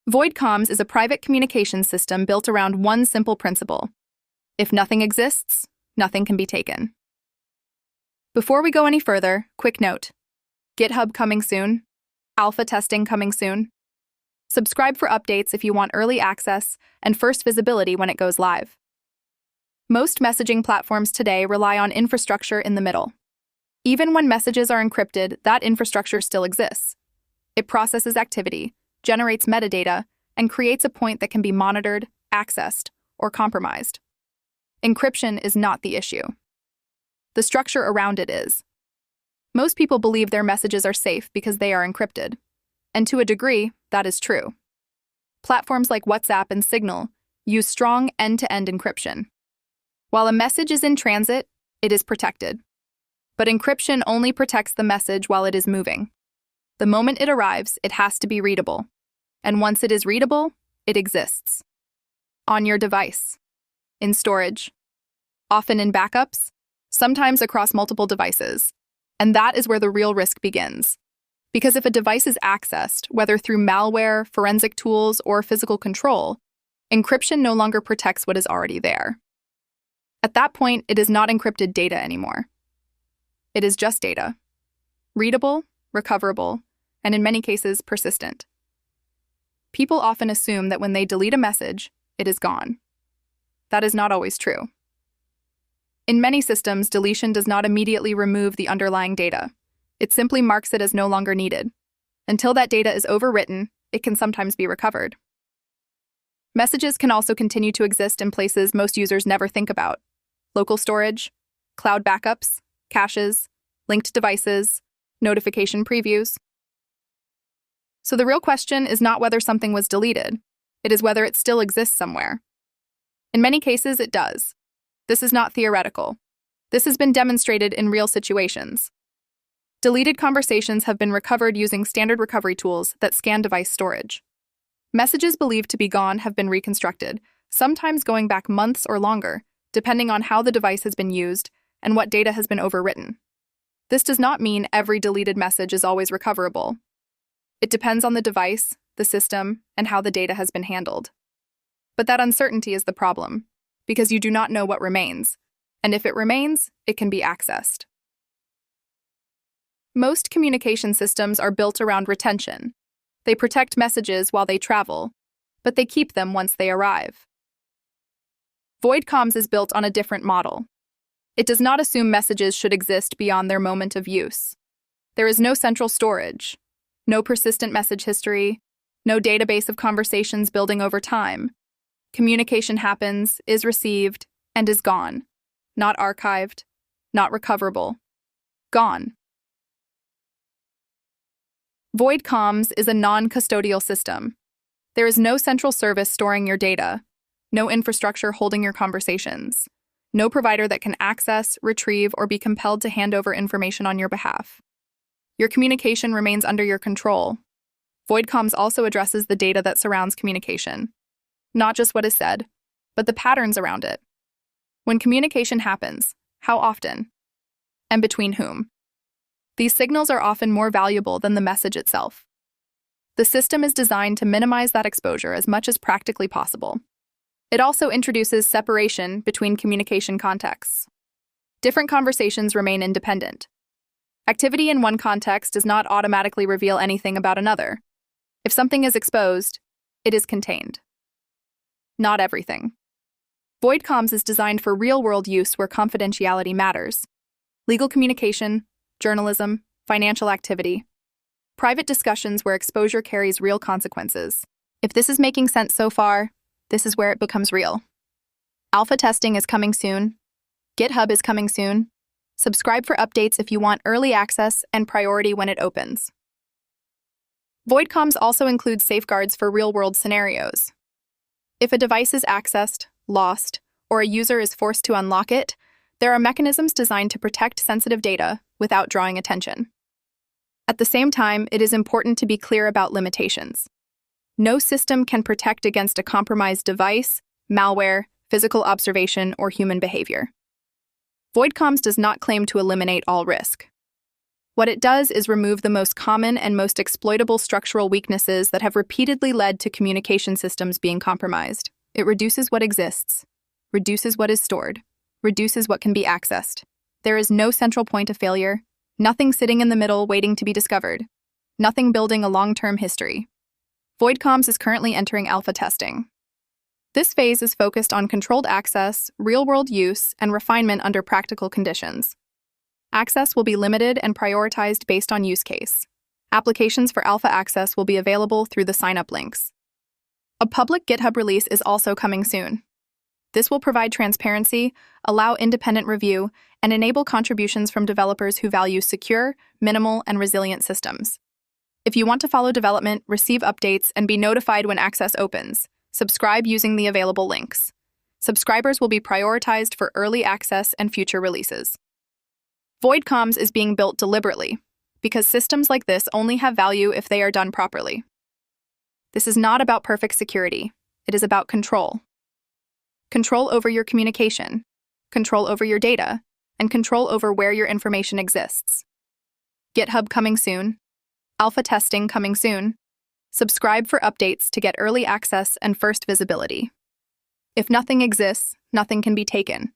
VoidComms is a private communication system built around one simple principle. If nothing exists, nothing can be taken. Before we go any further, quick note. GitHub coming soon. Alpha testing coming soon. Subscribe for updates if you want early access and first visibility when it goes live. Most messaging platforms today rely on infrastructure in the middle. Even when messages are encrypted, that infrastructure still exists. It processes activity, generates metadata, and creates a point that can be monitored, accessed, or compromised. Encryption is not the issue. The structure around it is. Most people believe their messages are safe because they are encrypted. And to a degree, that is true. Platforms like WhatsApp and Signal use strong end-to-end encryption. While a message is in transit, it is protected. But encryption only protects the message while it is moving. The moment it arrives, it has to be readable. And once it is readable, it exists. On your device. In storage. Often in backups. Sometimes across multiple devices. And that is where the real risk begins. Because if a device is accessed, whether through malware, forensic tools, or physical control, encryption no longer protects what is already there. At that point, it is not encrypted data anymore. It is just data. Readable, recoverable, and in many cases, persistent. People often assume that when they delete a message, it is gone. That is not always true. In many systems, deletion does not immediately remove the underlying data. It simply marks it as no longer needed. Until that data is overwritten, it can sometimes be recovered. Messages can also continue to exist in places most users never think about. Local storage, cloud backups, caches, linked devices, notification previews. So the real question is not whether something was deleted. It is whether it still exists somewhere. In many cases, it does. This is not theoretical. This has been demonstrated in real situations. Deleted conversations have been recovered using standard recovery tools that scan device storage. Messages believed to be gone have been reconstructed, sometimes going back months or longer, depending on how the device has been used and what data has been overwritten. This does not mean every deleted message is always recoverable. It depends on the device, the system, and how the data has been handled. But that uncertainty is the problem, because you do not know what remains, and if it remains, it can be accessed. Most communication systems are built around retention. They protect messages while they travel, but they keep them once they arrive. VoidComms is built on a different model. It does not assume messages should exist beyond their moment of use. There is no central storage, no persistent message history, no database of conversations building over time. Communication happens, is received, and is gone. Not archived, not recoverable. Gone. VoidComms is a non-custodial system. There is no central service storing your data, no infrastructure holding your conversations, no provider that can access, retrieve, or be compelled to hand over information on your behalf. Your communication remains under your control. VoidComms also addresses the data that surrounds communication. Not just what is said, but the patterns around it. When communication happens, how often? And between whom? These signals are often more valuable than the message itself. The system is designed to minimize that exposure as much as practically possible. It also introduces separation between communication contexts. Different conversations remain independent. Activity in one context does not automatically reveal anything about another. If something is exposed, it is contained. Not everything. VoidComms is designed for real-world use where confidentiality matters. Legal communication, journalism, financial activity. Private discussions where exposure carries real consequences. If this is making sense so far, this is where it becomes real. Alpha testing is coming soon. GitHub is coming soon. Subscribe for updates if you want early access and priority when it opens. VoidComms also includes safeguards for real-world scenarios. If a device is accessed, lost, or a user is forced to unlock it, there are mechanisms designed to protect sensitive data without drawing attention. At the same time, it is important to be clear about limitations. No system can protect against a compromised device, malware, physical observation, or human behavior. VoidComms does not claim to eliminate all risk. What it does is remove the most common and most exploitable structural weaknesses that have repeatedly led to communication systems being compromised. It reduces what exists, reduces what is stored, reduces what can be accessed. There is no central point of failure, nothing sitting in the middle waiting to be discovered, nothing building a long-term history. VoidComms is currently entering alpha testing. This phase is focused on controlled access, real-world use, and refinement under practical conditions. Access will be limited and prioritized based on use case. Applications for alpha access will be available through the sign-up links. A public GitHub release is also coming soon. This will provide transparency, allow independent review, and enable contributions from developers who value secure, minimal, and resilient systems. If you want to follow development, receive updates, and be notified when access opens, subscribe using the available links. Subscribers will be prioritized for early access and future releases. VoidComms is being built deliberately, because systems like this only have value if they are done properly. This is not about perfect security. It is about control. Control over your communication, control over your data, and control over where your information exists. GitHub coming soon. Alpha testing coming soon. Subscribe for updates to get early access and first visibility. If nothing exists, nothing can be taken.